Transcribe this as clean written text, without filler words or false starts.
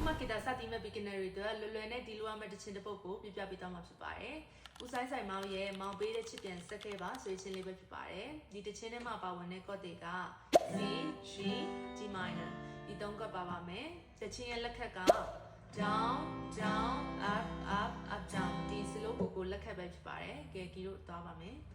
မှဂီတာစတင်မဲ့ beginner တွေအတွက်လွယ်လွယ်နဲ့ဒီလိုရမယ့်တခြင်းတစ်ပုဒ်ကိုပြပြပေးသွားမှာဖြစ်ပါတယ်။ဦးဆိုင်ဆိုင်မောင်ရဲ့မောင်ပေးတဲ့ချစ်ပြန်ဆက်ခဲ့ပါဆိုခြင်းလေးပဲဖြစ်ပါတယ်။ဒီတခြင်းထဲမှာပါဝင်တဲ့ chord တွေက C, G, G minor ဒီသုံး chord ပါပါမယ်။တခြင်းရဲ့လက်ခတ်က down, down, up, up, up, down ဒီ slow ကိုလက်ခတ်ပဲဖြစ်ပါတယ်။ကဲကီတို့သွားပါမယ်။